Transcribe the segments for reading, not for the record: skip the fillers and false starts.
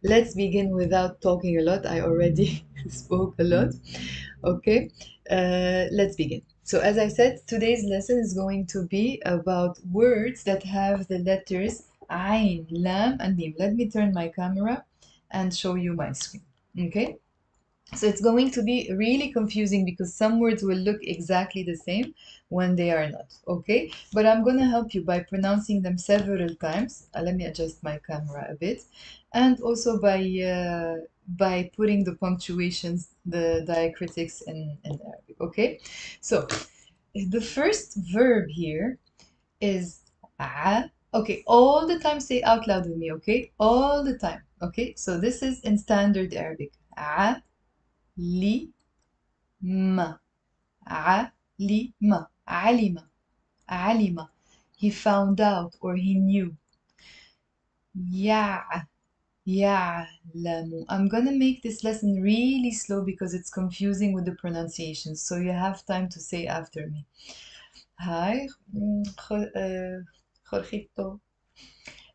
let's begin without talking a lot. I already spoke a lot. Okay, let's begin. So, as I said, today's lesson is going to be about words that have the letters Ain, Lam, and Mim. Let me turn my camera and show you my screen. Okay. So it's going to be really confusing because some words will look exactly the same when they are not, okay? But I'm going to help you by pronouncing them several times. Let me adjust my camera a bit. And also by putting the punctuations, the diacritics in Arabic, okay? So the first verb here is a. Okay, all the time say out loud with me, okay? All the time, okay? So this is in standard Arabic. A لم علم علم علم. He found out or he knew. يع يعلم. I'm gonna make this lesson really slow because it's confusing with the pronunciations, so you have time to say after me. Hi, Jorgito.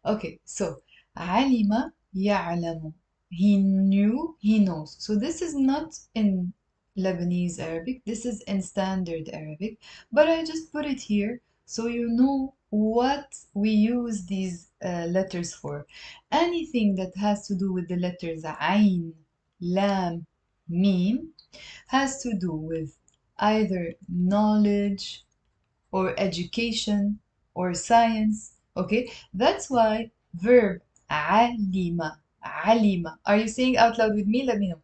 Okay, so علم يعلم. He knew, he knows. So this is not in Lebanese Arabic. This is in standard Arabic. But I just put it here so you know what we use these letters for. Anything that has to do with the letters Ain, Lam, Mim has to do with either knowledge or education or science. Okay, that's why verb alima, alima. Are you saying out loud with me? Let me know.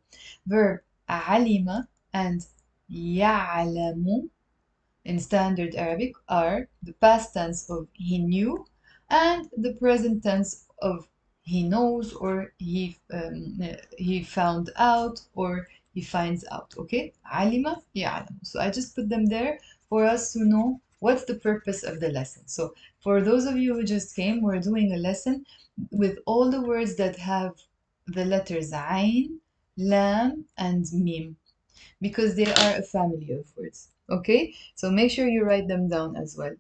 Verb alima and ya'lamu in standard Arabic are the past tense of he knew and the present tense of he knows or he found out or he finds out. Okay, alima, ya'lam. So I just put them there for us to know what's the purpose of the lesson. So for those of you who just came, we're doing a lesson with all the words that have the letters ain, lam, and mim because they are a family of words. Okay, so make sure you write them down as well.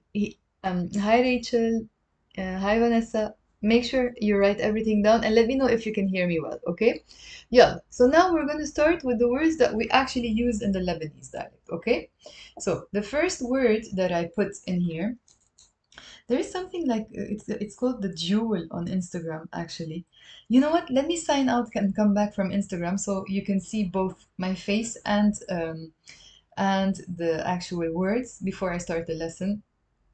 Hi Rachel, hi Vanessa. Make sure you write everything down and let me know if you can hear me well. Okay, yeah. So now we're going to start with the words that we actually use in the Lebanese dialect. Okay, so the first word that I put in here, there is something like it's called the jewel on Instagram actually. You know what? Let me sign out and come back from Instagram so you can see both my face and the actual words before I start the lesson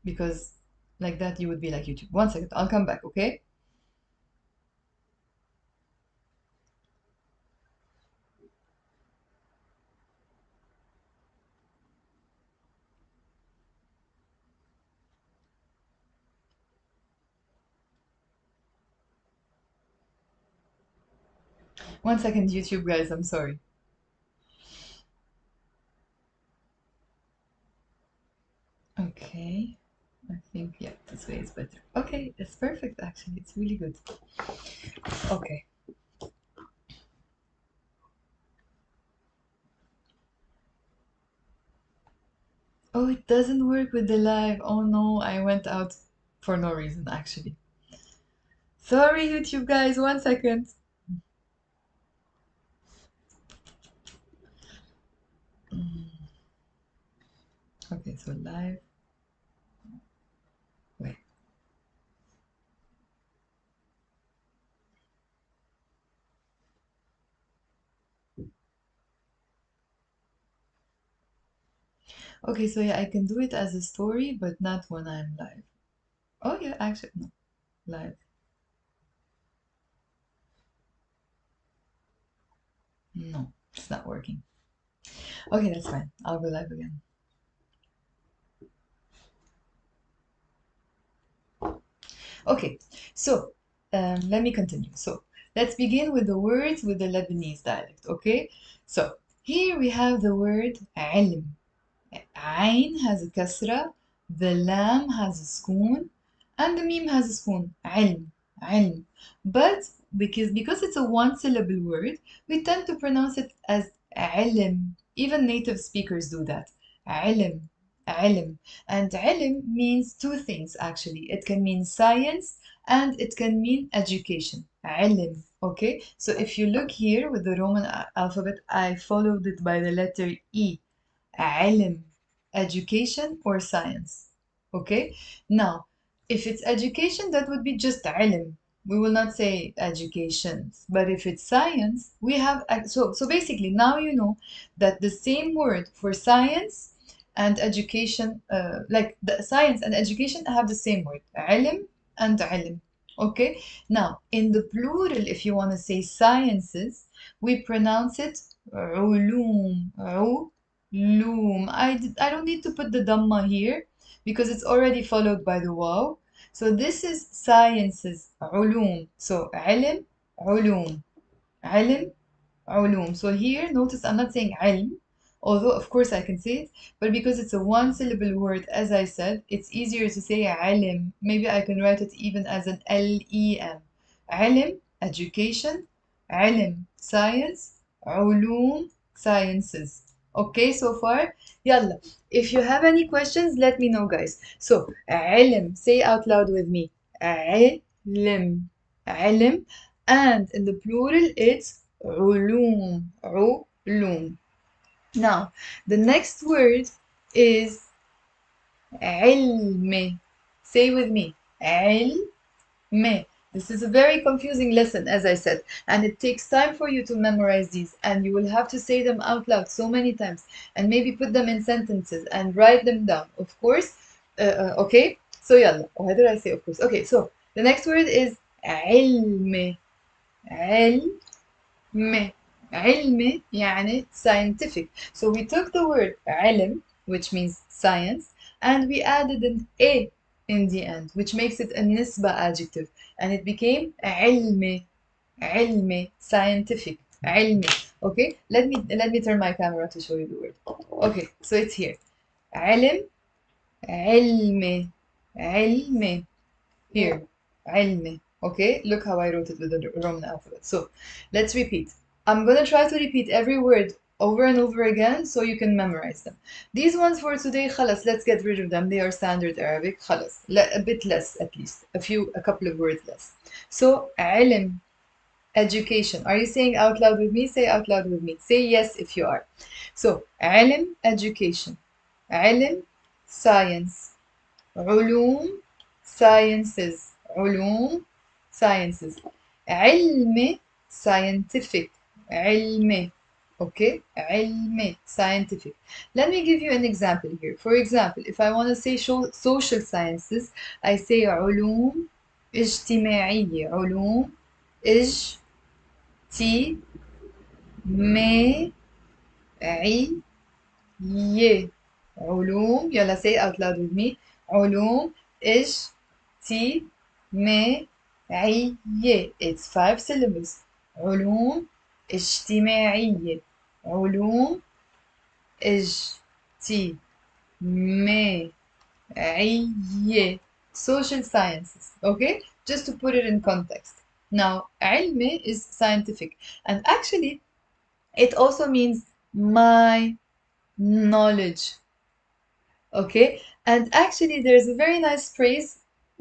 because like that you would be like YouTube. One second, I'll come back, okay? One second, YouTube guys, I'm sorry. Okay. I think yeah, this way is better. Okay, it's perfect actually. It's really good. Okay. Oh, it doesn't work with the live. Oh no, I went out for no reason actually. Sorry, YouTube guys, one second. Mm, okay, so live. Wait. Okay, so yeah, I can do it as a story, but not when I'm live. Oh yeah, actually, no, live. No, it's not working. Okay, that's fine. I'll go live again. Okay, so let me continue. So let's begin with the words with the Lebanese dialect. Okay, so here we have the word علم. Ain has a kasra, the lam has a spoon, and the mim has a spoon. علم, علم. But because it's a one syllable word, we tend to pronounce it as علم. Even native speakers do that. علم, علم. And علم means two things actually. It can mean science and it can mean education. علم. Okay, so if you look here with the Roman alphabet, I followed it by the letter E. علم, education or science. Okay, now if it's education, that would be just علم. We will not say educations. But if it's science, we have so basically now you know that the same word for science and education, like the science and education have the same word, علم and علم. Okay, now in the plural, if you want to say sciences, we pronounce it علوم, علوم. I don't need to put the dhamma here because it's already followed by the waw. So this is sciences, علوم. So علم, علوم, علم, علوم. So here, notice I'm not saying علم, although of course I can say it, but because it's a one syllable word, as I said, it's easier to say علم. Maybe I can write it even as an L-E-M. علم, education, علم, science, علوم, sciences. Okay, so far? Yalla. If you have any questions, let me know, guys. So, علم, say out loud with me. علم, علم. And in the plural, it's علوم, علوم. Now, the next word is علم. Say with me. علم. This is a very confusing lesson, as I said, and it takes time for you to memorize these, and you will have to say them out loud so many times, and maybe put them in sentences and write them down, of course. Okay? So, yalla. Why did I say of course? Okay, so the next word is علم. علم. علم يعني scientific. So we took the word علم, which means science, and we added an a in the end, which makes it a nisba adjective, and it became علمي. علمي, scientific. علمي. Okay, let me turn my camera to show you the word. Okay, so it's here. علم, علمي, علمي. Here, علمي. Okay, look how I wrote it with the Roman alphabet. So let's repeat. I'm gonna try to repeat every word over and over again so you can memorize them. These ones for today, خلاص, let's get rid of them. They are standard Arabic. خلاص, a bit less at least. A couple of words less. So, علم, education. Are you saying out loud with me? Say out loud with me. Say yes if you are. So, علم, education. علم, science. علوم, sciences. علوم, sciences. علم, scientific. علم. Okay? علم, scientific. Let me give you an example here. For example, if I want to say social sciences, I say علوم اجتماعية. علوم اجتماعية. علوم. يلا say out loud with me. علوم اجتماعية. It's 5 syllables. علوم اجتماعية. علوم اجتماعية. Social sciences. Okay? Just to put it in context. Now, علمي is scientific. And actually, it also means my knowledge. Okay, and actually there's a very nice phrase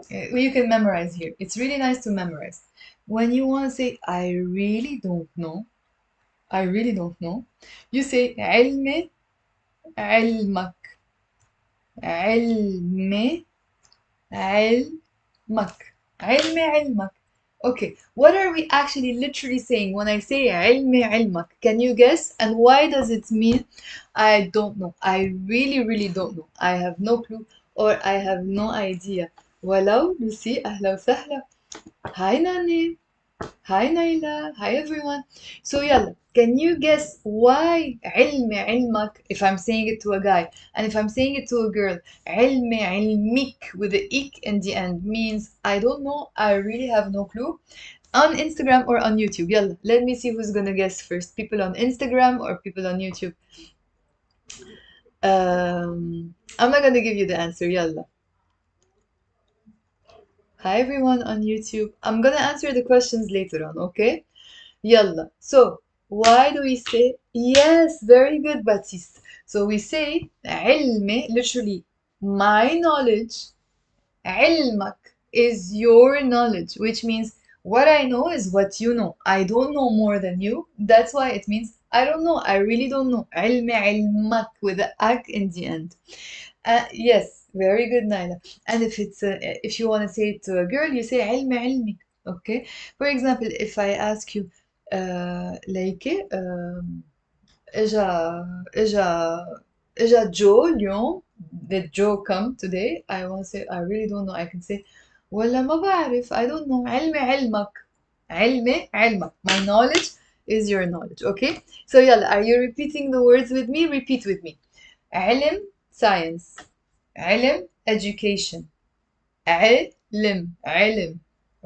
you can memorize here. It's really nice to memorize. When you want to say I really don't know, I really don't know, you say علمي علمك. علمي علمك. علمي علمك. Okay, what are we actually literally saying when I say علمي علمك? Can you guess? And why does it mean? I don't know. I really don't know. I have no clue or I have no idea. ولو Lucy, أهلا وسهلا. Hi Nani. Hi Naila. Hi everyone. So yalla, can you guess why علمي علمك if I'm saying it to a guy and if I'm saying it to a girl علمي علمك with the ik in the end means I don't know, I really have no clue. On Instagram or on YouTube. Yalla, let me see who's gonna guess first. People on Instagram or people on YouTube. I'm not gonna give you the answer. Yalla. Hi everyone on YouTube. I'm gonna answer the questions later on, okay? Yalla. So, why do we say yes? Very good, Baptiste. So we say علمي, literally my knowledge. علمك is your knowledge, which means What I know is what you know. I don't know more than you. That's why it means I don't know. I really don't know. علم علمك with the ak in the end. Yes, very good, Naila. And if you want to say it to a girl, you say علم علمك. Okay. For example, if I ask you, like, اجا اجا اجا جو اليوم. Did Joe come today? I want to say I really don't know. I can say ولا ما بعرف. I don't know. علمي علمك. علمي علمك. My knowledge is your knowledge. Okay? So يلا, are you repeating the words with me? Repeat with me. علم science. علم education. علم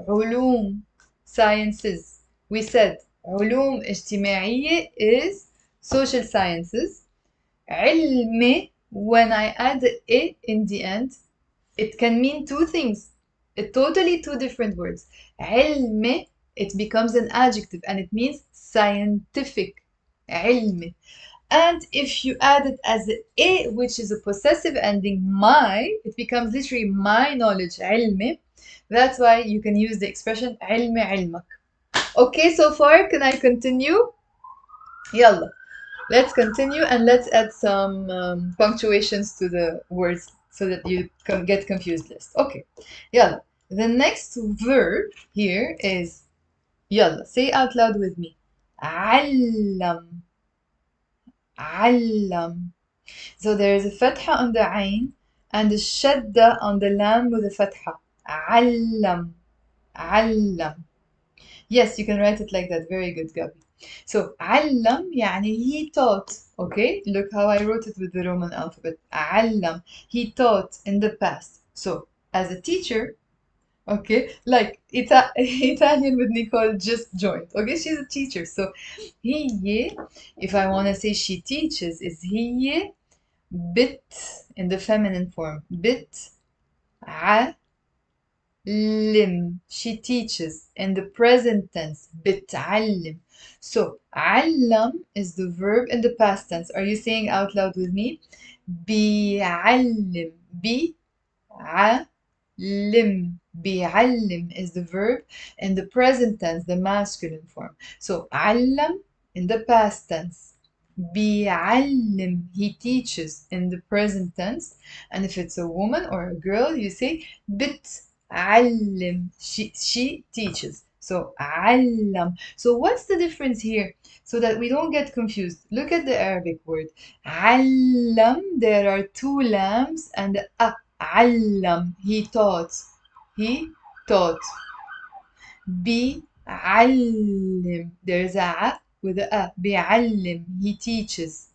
علوم sciences. We said علوم اجتماعية is social sciences. علمي, when I add a in the end, it can mean two things. Totally two different words. علمي, it becomes an adjective and it means scientific. علمي. And if you add it as a, which is a possessive ending, my, it becomes literally my knowledge, علمي. That's why you can use the expression علمي علمك. Okay, so far, can I continue? يلا. Let's continue and let's add some punctuations to the words so that you can get confused less. Okay, يلا. The next verb here is يلا. Say out loud with me. علم. علم. So there is a fatha on the ain and a shadda on the lam with a fatha. علم. علم. Yes, you can write it like that. Very good, Gabi. So علم يعني he taught. Okay, look how I wrote it with the Roman alphabet. علم. He taught in the past. So as a teacher, okay, like Italian with Nicole just joined. Okay, she's a teacher. So هي, if I want to say she teaches, is هي bit in the feminine form. Bit lim. She teaches in the present tense. بتعلم. So علم is the verb in the past tense. Are you saying out loud with me? بيعلم. بيعلم. بيعلم is the verb in the present tense, the masculine form. So علم in the past tense. بيعلم, he teaches in the present tense. And if it's a woman or a girl, you say بتعلم, she teaches. So علم. So what's the difference here? So that we don't get confused. Look at the Arabic word. علم, there are two lams and a. علم, he taught. He taught. بيعلم, there's a with a. بيعلم, he teaches.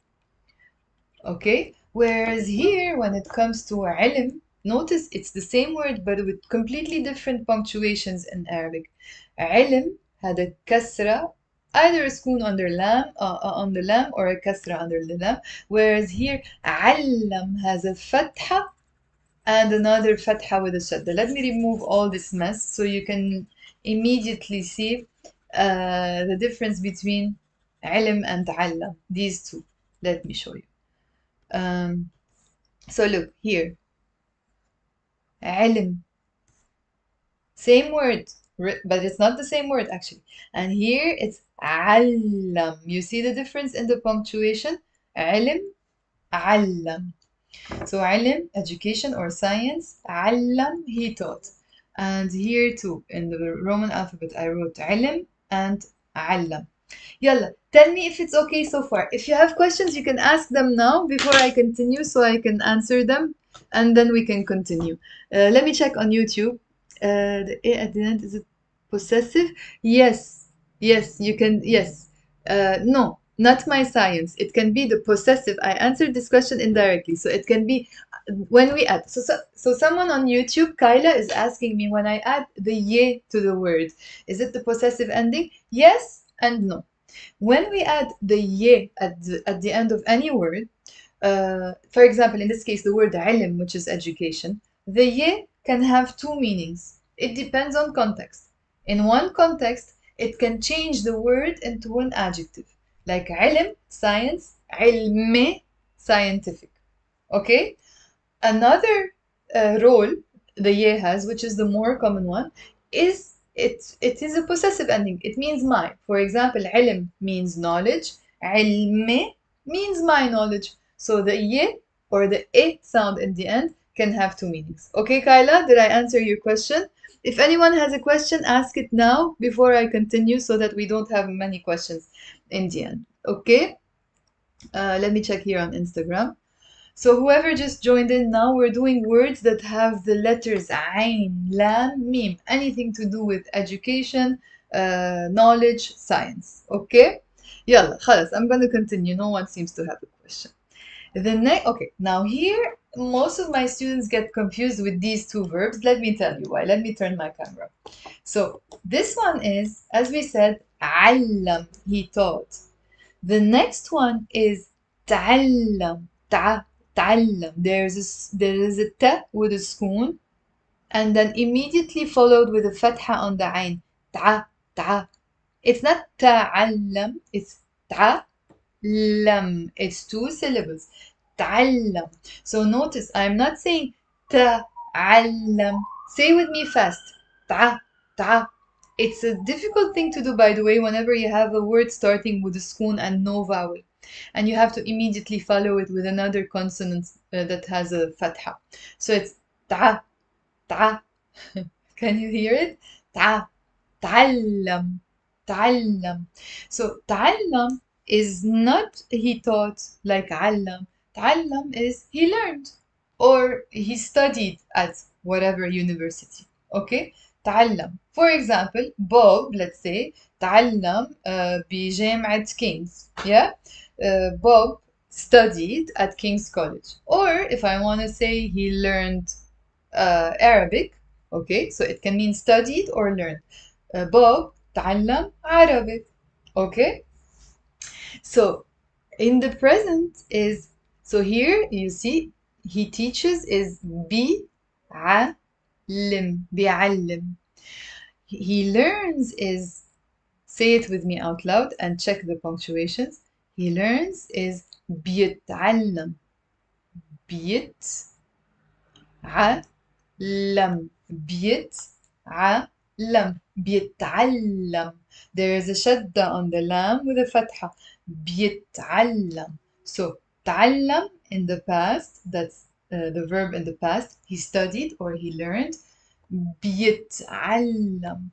Okay? Whereas here, when it comes to علم, notice it's the same word but with completely different punctuations in Arabic. علم had a kasra, either a سكون under lam, on the lam or a kasra under the lam. Whereas here, علم has a fatha and another fatha with a shadda. Let me remove all this mess so you can immediately see the difference between علم and علم. These two. Let me show you. So look here. علم. Same word, but it's not the same word actually. And here it's علم. You see the difference in the punctuation? علم, علم. So علم, education or science. علم, he taught. And here too, in the Roman alphabet, I wrote علم and علم. Yalla, tell me if it's okay so far. If you have questions, you can ask them now before I continue so I can answer them and then we can continue. Let me check on YouTube. The A at the end, is it possessive? Yes, yes, you can, yes. No, not my science. It can be the possessive. I answered this question indirectly. So it can be when we add. So someone on YouTube, Kyla, is asking me when I add the ye to the word, is it the possessive ending? Yes and no. When we add the ye at the end of any word, for example, in this case, the word ilm, which is education, the ye can have two meanings. It depends on context. In one context, it can change the word into an adjective, like ilm, science, ilmi, scientific. Okay? Another role the ye has, which is the more common one, is it is a possessive ending. It means my. For example, علم means knowledge. علم means my knowledge. So the y or the e sound in the end can have two meanings. Okay, Kyla, did I answer your question? If anyone has a question, ask it now before I continue so that we don't have many questions in the end. Okay? Let me check here on Instagram. So whoever just joined in now, we're doing words that have the letters Ain, Lam, Mim, anything to do with education, knowledge, science. Okay? Yalla, خلاص, I'm going to continue. No one seems to have a question. The next, okay, now here, most of my students get confused with these two verbs. Let me tell you why. Let me turn my camera. So this one is, as we said, علم, he taught. The next one is تعلم, تعلم. There is a t with a spoon, and then immediately followed with a fatha on the ain. Ta. It's not تعلم, it's تعلم. It's two syllables. تعلم. So notice, I'm not saying تعلم. Say with me fast. Ta. It's a difficult thing to do, by the way, whenever you have a word starting with a spoon and no vowel. And you have to immediately follow it with another consonant that has a fatha. So it's ta. Can you hear it? Ta. تعلم. تعلم. So تعلم is not he taught like علم. تعلم is he learned or he studied at whatever university. Okay? تعلم. For example, Bob, let's say, تعلم بجامعة King's. Yeah? Bob studied at King's College. Or if I want to say he learned Arabic, okay? So it can mean studied or learned. Bob تعلم Arabic. Okay? So in the present is, so here you see he teaches is بيعلم. بيعلم. He learns is, say it with me out loud and check the punctuations. He learns is بيتعلم. بيتعلم. بيتعلم. بيتعلم. There is a shadda on the lam with a fatha. بيتعلم. So تعلم in the past, that's the verb in the past. He studied or he learned. بيتعلم.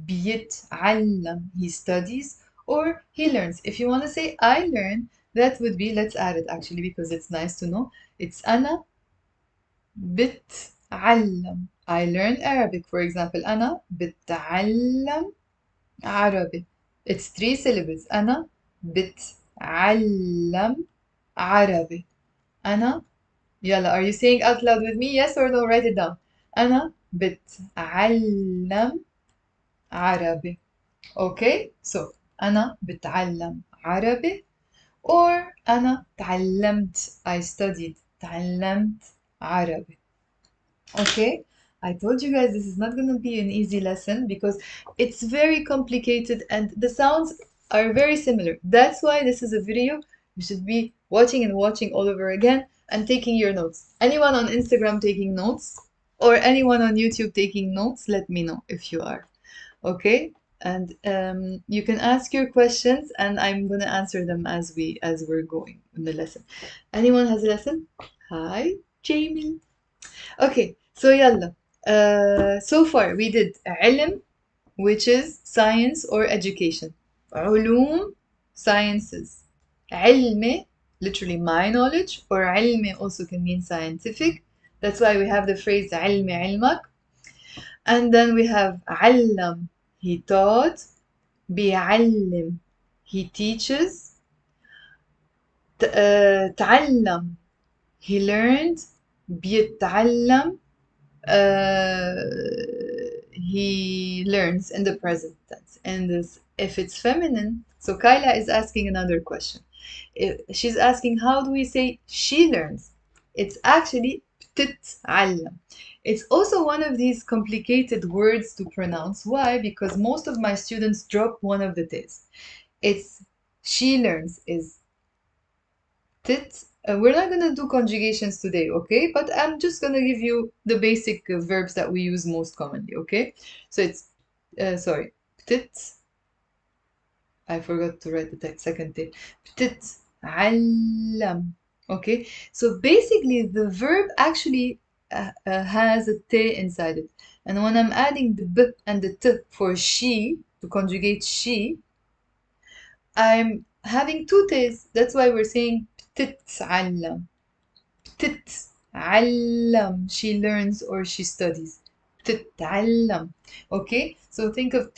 بيتعلم. He studies or he learns. If you want to say I learn, that would be, let's add it actually because it's nice to know. It's أنا بتعلم. I learn Arabic, for example. أنا بتعلم عربي. It's three syllables. أنا بتعلم عربي. أنا, يلا, are you saying out loud with me? Yes or no? Write it down. أنا بتعلم عربي. Okay? So, أنا بتعلم عربي or أنا تعلمت. I studied. تعلمت عربي. Okay, I told you guys this is not going to be an easy lesson because it's very complicated and the sounds are very similar. That's why this is a video you should be watching and watching all over again and taking your notes. Anyone on Instagram taking notes or anyone on YouTube taking notes, let me know if you are. Okay? And you can ask your questions and I'm going to answer them as we're going in the lesson. Anyone has a lesson? Hi, Jamie. Okay, so yalla. So far we did علم, which is science or education. علوم, sciences. علمي, literally my knowledge, or علمي also can mean scientific. That's why we have the phrase علمي علمك. And then we have علم, he taught. بيعلم, he teaches. تعلم, he learned. بيتعلم, he learns in the present tense. And this, if it's feminine, so Kyla is asking another question. She's asking, how do we say she learns? It's actually بتتعلم. It's also one of these complicated words to pronounce. Why? Because most of my students drop one of the t's. It's she learns is tit. We're not going to do conjugations today, okay? But I'm just going to give you the basic verbs that we use most commonly, okay? So it's sorry. بتت. I forgot to write the second T. بتتعلم. Okay, so basically the verb actually has a T inside it. And when I'm adding the B and the T for she, to conjugate she, I'm having two T's. That's why we're saying بتتعلم. بتتعلم. She learns or she studies. بتتعلم. Okay, so think of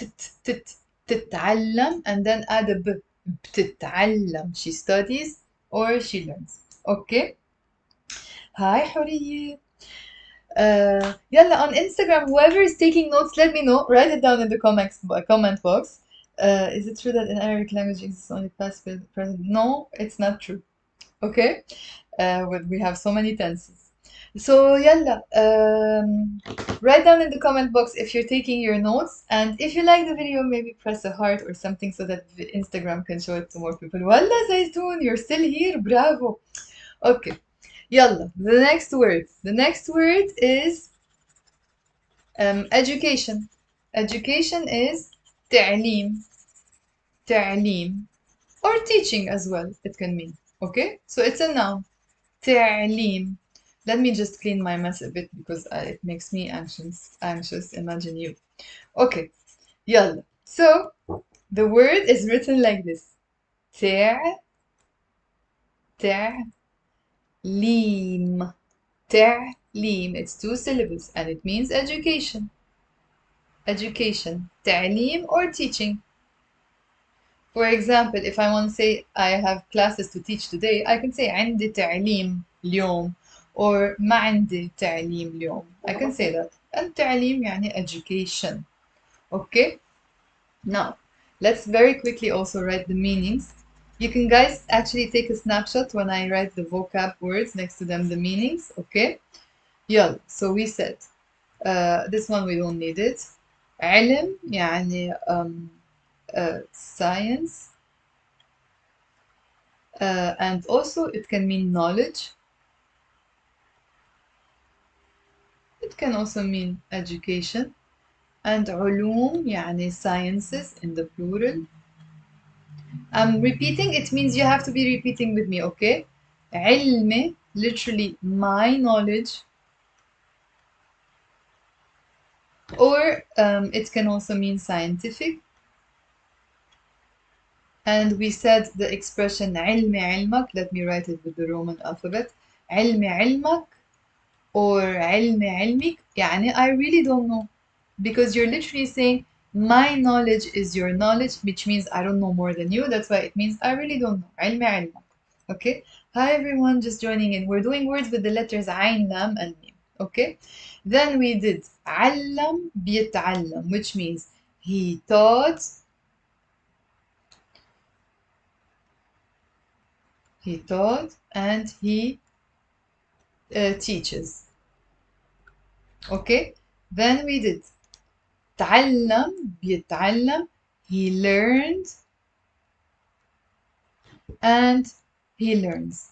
تتعلم and then add a B. بتتعلم. She studies or she learns. Okay. Hi حورية. يلا on Instagram, whoever is taking notes, let me know. Write it down in the comment box. Is it true that in Arabic language exists only past, present? No, it's not true. Okay. We have so many tenses. So yalla, write down in the comment box if you're taking your notes, and if you like the video, maybe press a heart or something so that Instagram can show it to more people. Walla Zaytoun, you're still here, bravo. Okay, yalla, the next word. The next word is education. Education is تعليم. تعليم. Or teaching as well, it can mean. Okay, so it's a noun. تعليم. Let me just clean my mess a bit because it makes me anxious. Imagine you. Okay. يلا. So the word is written like this. تعليم. تعليم. It's two syllables and it means education. Education. تعليم or teaching. For example, if I want to say I have classes to teach today, I can say عندي تعليم اليوم or ما عندي تعليم اليوم. I can say that. And تعليم يعني education. Okay? Now, let's very quickly also write the meanings. You can guys actually take a snapshot when I write the vocab words next to them, the meanings. Okay? يلا. So we said this one we don't need it. علم يعني science. And also it can mean knowledge. It can also mean education. And علوم يعني sciences in the plural. I'm repeating, it means you have to be repeating with me, okay? علمي, literally my knowledge. Or it can also mean scientific. And we said the expression علمي علمك, let me write it with the Roman alphabet. علمي علمك or علمي علمك يعني I really don't know, because you're literally saying my knowledge is your knowledge, which means I don't know more than you. That's why it means I really don't know. علمي علمك. Okay. Hi everyone, just joining in. We're doing words with the letters عين لام and ميم. Okay. Then we did علم بيتعلم, which means he taught. He taught and he teaches. Okay. Then we did تعلم بيتعلم, he learned and he learns.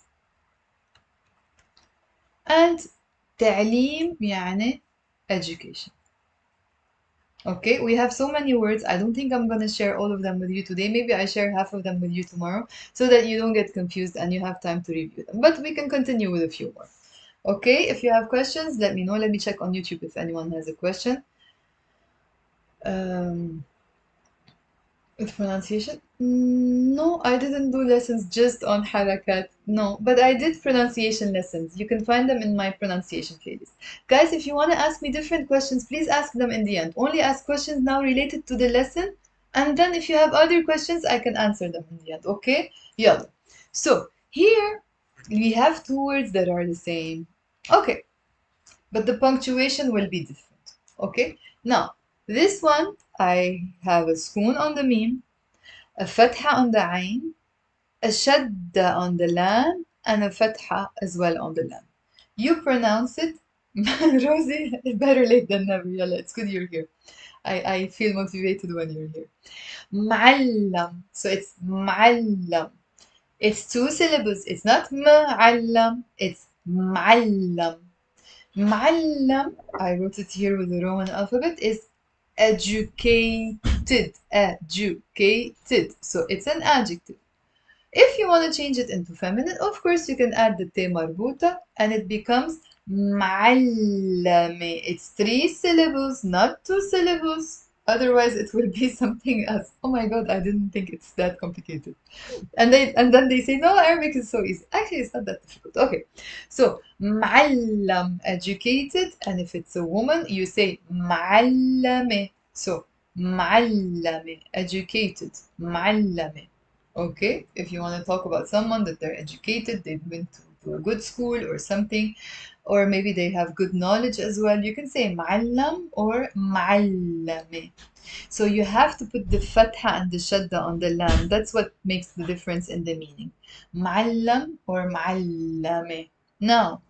And تعليم يعني education. Okay, we have so many words. I don't think I'm gonna share all of them with you today. Maybe I share half of them with you tomorrow so that you don't get confused and you have time to review them. But we can continue with a few more. Okay, if you have questions, let me know. Let me check on YouTube if anyone has a question. With pronunciation? No, I didn't do lessons just on harakat. No, but I did pronunciation lessons. You can find them in my pronunciation playlist. Guys, if you want to ask me different questions, please ask them in the end. Only ask questions now related to the lesson. And then if you have other questions, I can answer them in the end. Okay? Yalla. So, here we have two words that are the same. Okay. But the punctuation will be different. Okay? Now, this one, I have a spoon on the meme, a fatha on the ain, a shadda on the lam, and a fatha as well on the lam. You pronounce it, Rosie, better late than never. Yalla, it's good you're here. I feel motivated when you're here. معلم. So it's معلم. It's two syllables. It's not معلم. It's معلم. معلم, I wrote it here with the Roman alphabet, is educated, educated. So it's an adjective. If you want to change it into feminine, of course you can add the te marbuta and it becomes معلمة. It's 3 syllables, not 2 syllables. Otherwise it will be something else. Oh my god, I didn't think it's that complicated. And then they say, no, Arabic is so easy. Actually, it's not that difficult. Okay. So معلم, educated, and if it's a woman, you say معلمة. So معلمة, educated, معلمة. Okay, if you want to talk about someone that they're educated, they went to a good school or something, or maybe they have good knowledge as well, you can say معلم or معلمة. So you have to put the fatha and the shadda on the lam. That's what makes the difference in the meaning. معلم or معلمة. Now,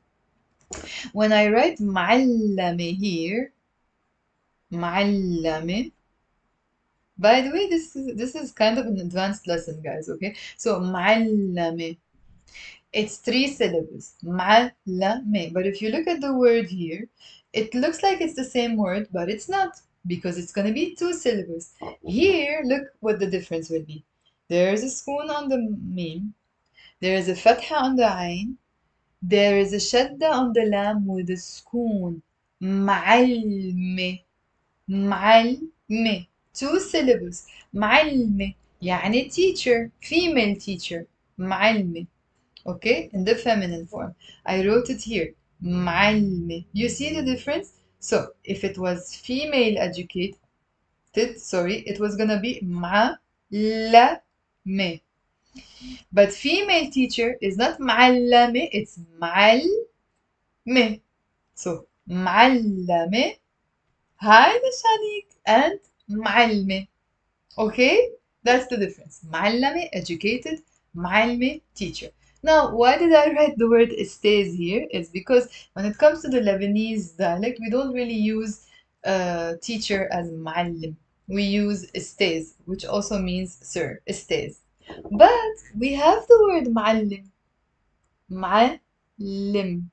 when I write معلمة here, معلمة. By the way, this is kind of an advanced lesson, guys. Okay, so معلمة. It's 3 syllables. معلمة. But if you look at the word here, it looks like it's the same word, but it's not because it's going to be 2 syllables. Here, look what the difference will be. There's a spoon on the mim. There is a fatha on the ain. There is a shadda on the lam with a spoon. معلمة. معلمة. 2 syllables. معلمة. يعني teacher, female teacher. معلمة. Okay, in the feminine form. I wrote it here. معلمة. You see the difference? So, if it was female educated, sorry, it was gonna be معلمة. But female teacher is not معلمة, it's معلمة. So, معلمة, hi Nishaniq, and معلمة. Okay, that's the difference. معلمة, educated, معلمة, teacher. Now, why did I write the word stays here? It's because when it comes to the Lebanese dialect, we don't really use teacher as معلم. We use stays, which also means sir, stays. But we have the word معلم. معلم.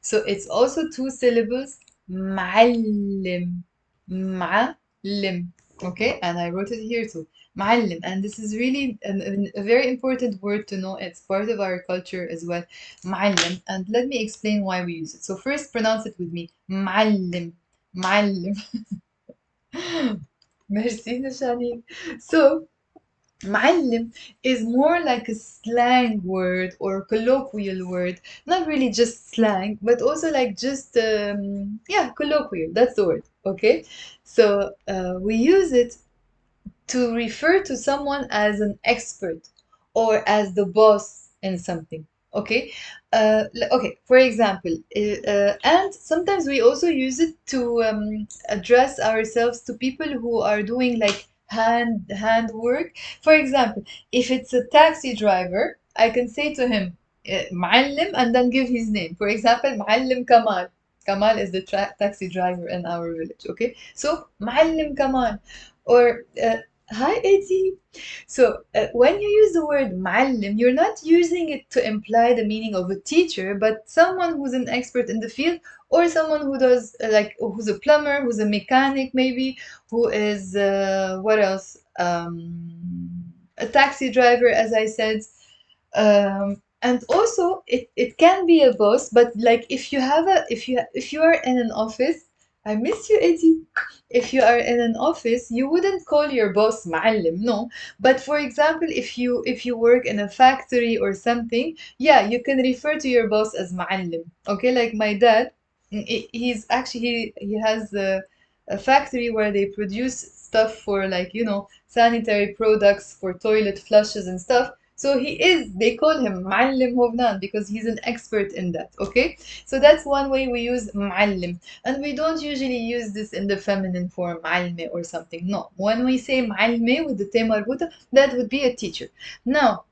So it's also 2 syllables. معلم. معلم. Okay, and I wrote it here too. معلم. And this is really a very important word to know. It's part of our culture as well. معلم. And let me explain why we use it. So first pronounce it with me. معلم. معلم. Merci, Nishani. So معلم is more like a slang word or colloquial word. Not really just slang, but also like just, yeah, colloquial. That's the word. Okay. So we use it to refer to someone as an expert or as the boss in something. Okay. Okay. For example, and sometimes we also use it to address ourselves to people who are doing like hand work. For example, if it's a taxi driver, I can say to him معلم and then give his name. For example, معلم Kamal. Kamal is the taxi driver in our village. Okay, so معلم Kamal, or hi Eddie. So when you use the word معلم, you're not using it to imply the meaning of a teacher, but someone who's an expert in the field, or someone who does like who's a plumber, who's a mechanic, maybe who is what else? A taxi driver, as I said. And also it can be a boss, but like if you are in an office, I miss you, Eddie. If you are in an office, you wouldn't call your boss معلم, no. But for example, if you work in a factory or something, yeah, you can refer to your boss as معلم. Okay, like my dad, he's actually he has a factory where they produce stuff for like sanitary products for toilet flushes and stuff. So they call him معلم Hovnan because he's an expert in that, okay? So that's one way we use معلم. And we don't usually use this in the feminine form, معلمة or something. No. When we say معلمة with the te marbuta, that would be a teacher. Now,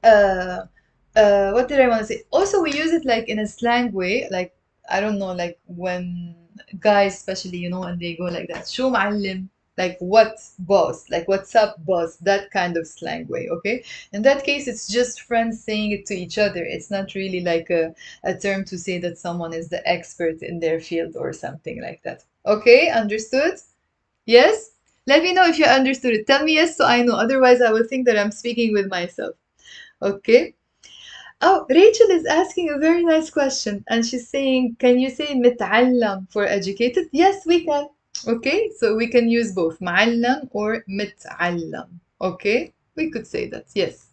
uh, what did I want to say? Also, we use it like in a slang way, like I don't know, like when guys, especially, and they go like that, شو معلم, like what boss, like what's up boss, that kind of slang way. Okay, in that case, it's just friends saying it to each other. It's not really like a term to say that someone is the expert in their field or something like that. Okay, understood? Yes? Let me know if you understood it. Tell me yes so I know. Otherwise, I will think that I'm speaking with myself. Okay? Oh, Rachel is asking a very nice question. And she's saying, can you say متعلم for educated? Yes, we can. Okay? So we can use both. معلم or متعلم. Okay? We could say that. Yes.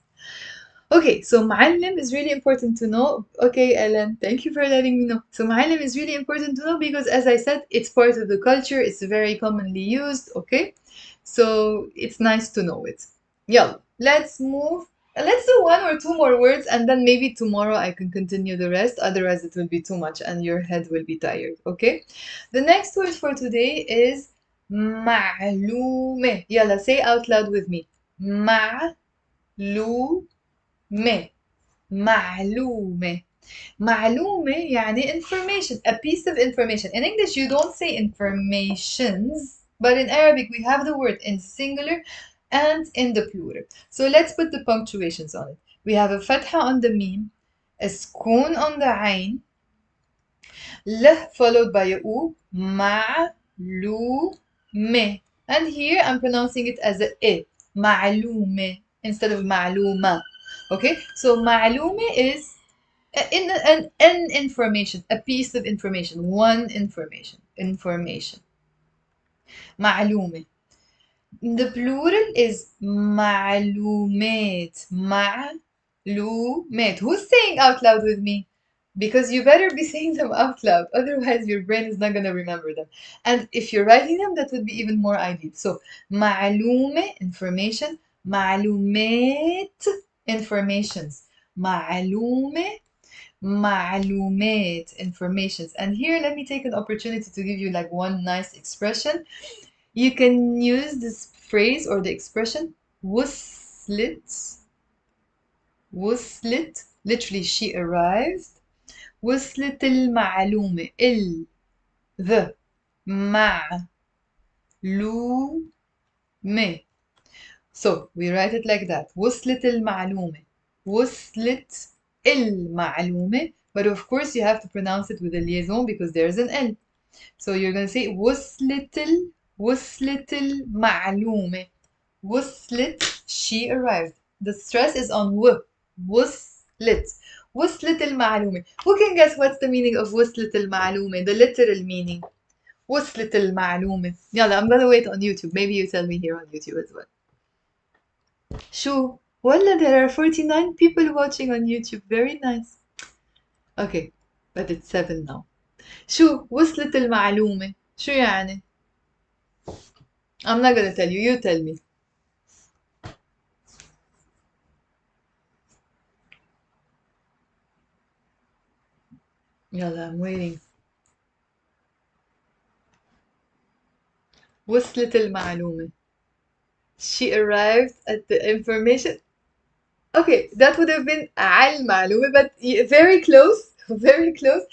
Okay, so معلم is really important to know. Okay, Ellen, thank you for letting me know. So معلم is really important to know because, as I said, it's part of the culture. It's very commonly used. Okay, so it's nice to know it. Yeah, let's move. Let's do one or two more words, and then maybe tomorrow I can continue the rest. Otherwise, it will be too much, and your head will be tired. Okay. The next word for today is معلومة. يلا, say out loud with me. معلومة. معلومة. معلومة يعني information, a piece of information. In English, you don't say informations, but in Arabic, we have the word in singular and in the plural. So let's put the punctuations on it. We have a fatha on the meme, a sukun on the ain, له followed by a u, معلومة. And here I'm pronouncing it as a I, معلومة, instead of معلومة. Okay, so معلومة is an information, a piece of information, one information. معلومة. The plural is معلومات. معلومات. Who's saying out loud with me? Because you better be saying them out loud, otherwise your brain is not going to remember them. And if you're writing them, that would be even more ideal. So معلومة, information. معلومات, informations. معلومة, معلومات, informations. And here, let me take an opportunity to give you like one nice expression. You can use this phrase or the expression وصلت. وصلت, literally she arrived. وصلت المعلومة. the معلومة. So we write it like that. وصلت المعلومة. وصلت المعلومة. But of course you have to pronounce it with a liaison because there's an L. So you're going to say وصلت المعلومة. وصلت, she arrived. The stress is on w. وصلت. وصلت المعلومة. Who can guess what's the meaning of وصلت المعلومة? The literal meaning. وصلت المعلومة. يلا, I'm gonna wait on YouTube. Maybe you tell me here on YouTube as well. شو؟ ولا there are 49 people watching on YouTube. Very nice. Okay, but it's 7 now. شو وصلت المعلومة؟ شو يعني؟ I'm not gonna tell you. You tell me. يلا, I'm waiting. وصلت المعلومة. She arrived at the information. Okay, that would have been على المعلومة, but very close, very close.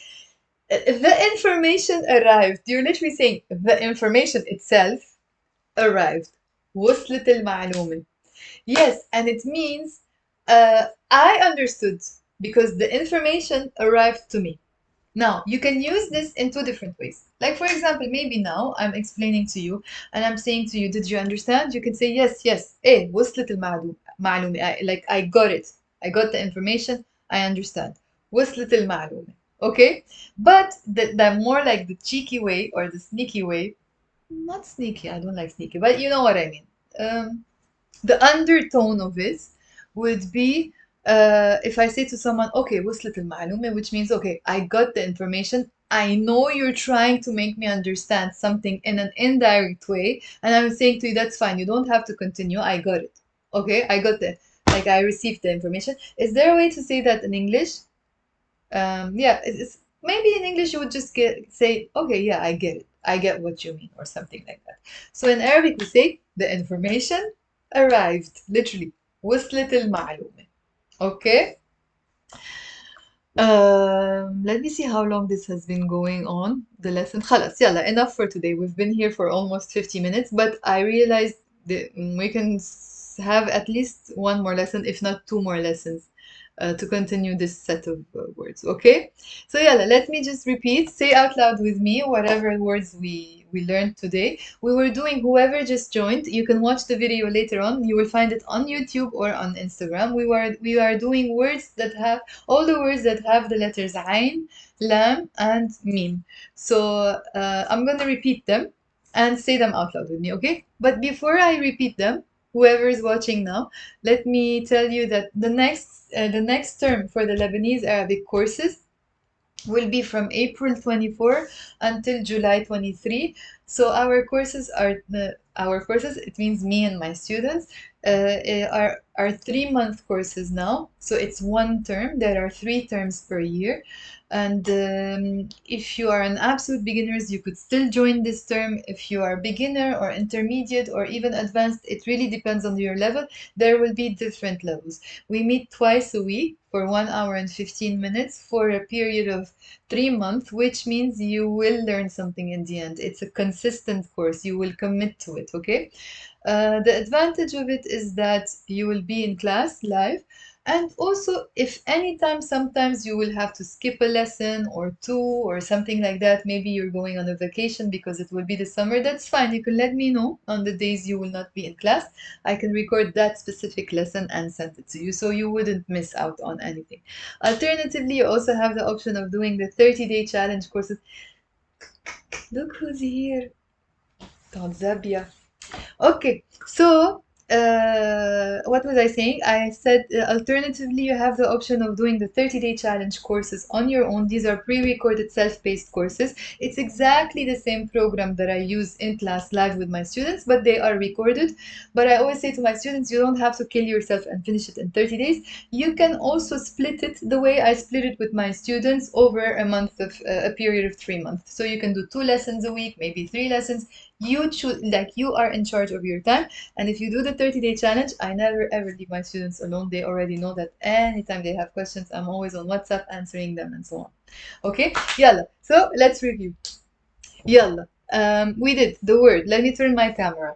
The information arrived. You're literally saying the information itself arrived. وصلت المعلومة. Yes, and it means I understood because the information arrived to me. Now, you can use this in two different ways. Like, for example, maybe now I'm explaining to you and I'm saying to you, did you understand? You can say, yes, yes. إيه وصلت المعلومة. Like, I got it. I got the information. I understand. وصلت المعلومة. Okay? But the more like the cheeky way or the sneaky way, not sneaky, I don't like sneaky, but you know what I mean. The undertone of it would be if I say to someone, okay, وصلت المعلومة, which means, okay, I got the information. I know you're trying to make me understand something in an indirect way, and I'm saying to you, that's fine. You don't have to continue. I got it. Okay, I got the, like, I received the information. Is there a way to say that in English? Yeah, maybe in English you would just say, okay, yeah, I get it. I get what you mean, or something like that. So in Arabic, we say the information arrived, literally. وصلت المعلومة. Okay. Let me see how long this has been going on. The lesson. خلاص, يلا, enough for today. We've been here for almost 50 minutes, but I realized that we can have at least one more lesson, if not two more lessons. to continue this set of words. Okay, so yeah, let me just repeat, say out loud with me whatever words we learned today. We were doing, whoever just joined, you can watch the video later on, you will find it on YouTube or on Instagram. We are doing words that have all the words that have the letters Ain, Lam and Mim. So I'm gonna repeat them and say them out loud with me, okay? But before I repeat them, whoever is watching now, let me tell you that the next term for the Lebanese Arabic courses will be from April 24 until July 23. So our courses, it means me and my students, are 3-month courses now. So it's one term. There are 3 terms per year. And if you are an absolute beginners, you could still join this term. If you are beginner or intermediate or even advanced, it really depends on your level. There will be different levels. We meet twice a week for 1 hour and 15 minutes for a period of 3 months, which means you will learn something in the end. It's a consistent course. You will commit to it, okay? The advantage of it is that you will be in class live. And also, if anytime, sometimes you will have to skip a lesson or two or something like that, maybe you're going on a vacation because it will be the summer, that's fine. You can let me know on the days you will not be in class. I can record that specific lesson and send it to you so you wouldn't miss out on anything. Alternatively, you also have the option of doing the 30-day challenge courses. Look who's here. Zabia. Okay, so what was I saying? I said alternatively, you have the option of doing the 30-day challenge courses on your own. These are pre-recorded self-paced courses. It's exactly the same program that I use in class live with my students, but they are recorded. But I always say to my students, you don't have to kill yourself and finish it in 30 days. You can also split it the way I split it with my students over a period of 3 months. So you can do 2 lessons a week, maybe 3 lessons. You choose, like, you are in charge of your time. And if you do the 30-day challenge, I never ever leave my students alone. They already know that anytime they have questions, I'm always on WhatsApp answering them and so on. Okay, yalla. So let's review. Yalla. We did the word. Let me turn my camera.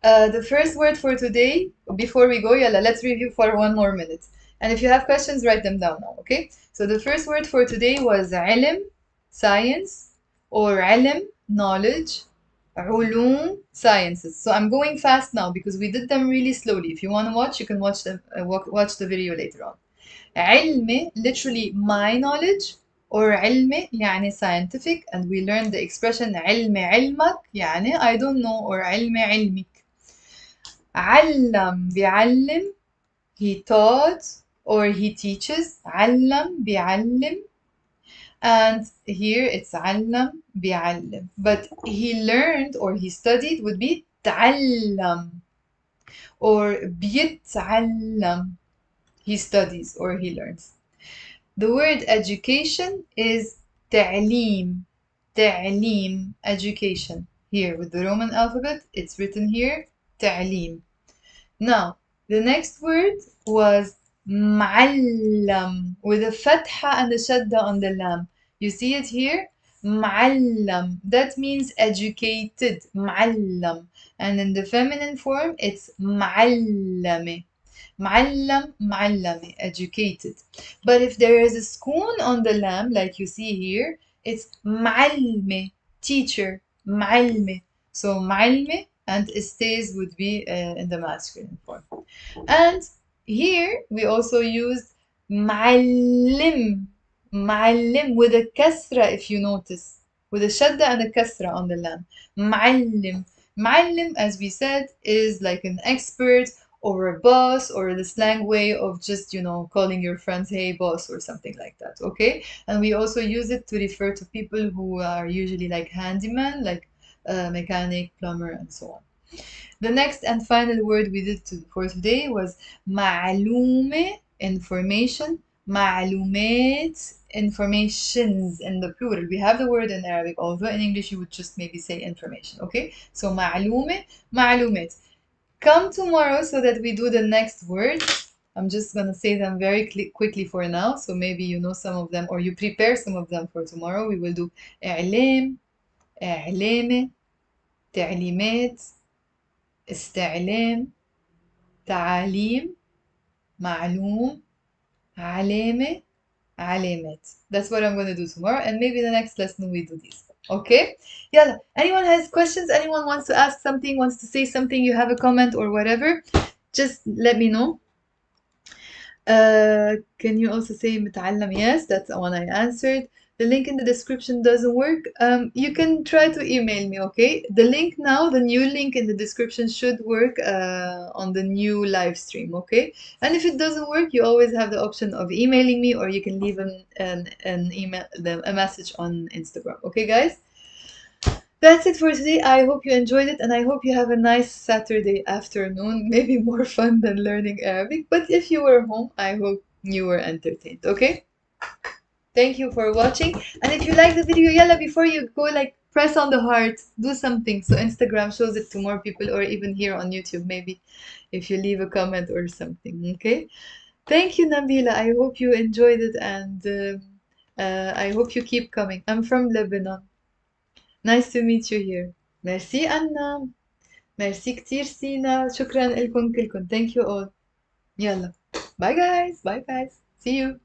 The first word for today, before we go, yalla, let's review for 1 more minute. And if you have questions, write them down now, okay? So the first word for today was ilm, science, or ilm, knowledge, علوم, sciences. So I'm going fast now because we did them really slowly. If you want to watch, you can watch watch the video later on. علم, literally my knowledge, or علم يعني scientific, and we learned the expression علم علمك يعني I don't know, or علم علمك. علم بيعلم, he taught or he teaches. علم بيعلم. And here it's علم بيعلم. But he learned or he studied would be تعلم. Or بيتعلم. He studies or he learns. The word education is تعليم. تعليم, education. Here with the Roman alphabet, it's written here تعليم. Now, the next word was معلم with a fatha and a shadda on the lam. You see it here? معلم. That means educated. معلم. And in the feminine form, it's معلمة. معلم, معلمة, educated. But if there is a schoon on the lam, like you see here, it's معلمة, teacher, معلمة. So معلمة and stays would be in the masculine form. And here we also used معلم, معلم with a kasra, if you notice, with a shadda and a kasra on the lam. معلم. معلم, as we said, is like an expert or a boss, or the slang way of just, calling your friends, hey boss, or something like that, okay? And we also use it to refer to people who are usually like handyman, like mechanic, plumber, and so on. The next and final word we did for today was معلومة, information, معلومات, informations in the plural. We have the word in Arabic, although in English you would just maybe say information, okay? So معلومة, معلومات. Come tomorrow so that we do the next words. I'm just going to say them very quickly for now, so maybe you know some of them or you prepare some of them for tomorrow. We will do إعلام, إعلامة, تعليمات, استعلام, تعاليم, معلوم, علامة علامات. That's what I'm gonna do tomorrow, and maybe the next lesson we do these. Okay? Yalla. Anyone has questions? Anyone wants to ask something, wants to say something, you have a comment or whatever, just let me know. Can you also say متعلم? Yes, that's the one I answered. The link in the description doesn't work. You can try to email me, okay? The link now, the new link in the description should work on the new live stream, okay? And if it doesn't work, you always have the option of emailing me, or you can leave an email, a message on Instagram, okay, guys? That's it for today. I hope you enjoyed it, and I hope you have a nice Saturday afternoon. Maybe more fun than learning Arabic. But if you were home, I hope you were entertained. Okay? Thank you for watching. And if you like the video, yalla, before you go, like, press on the heart, do something so Instagram shows it to more people, or even here on YouTube, maybe if you leave a comment or something. Okay? Thank you, Nabila. I hope you enjoyed it, and I hope you keep coming. I'm from Lebanon. Nice to meet you here. Merci, Anna. ميرسي كتير سينا. شكرا لكم كلكم. Thank you all. يلا. Bye guys. Bye guys. See you.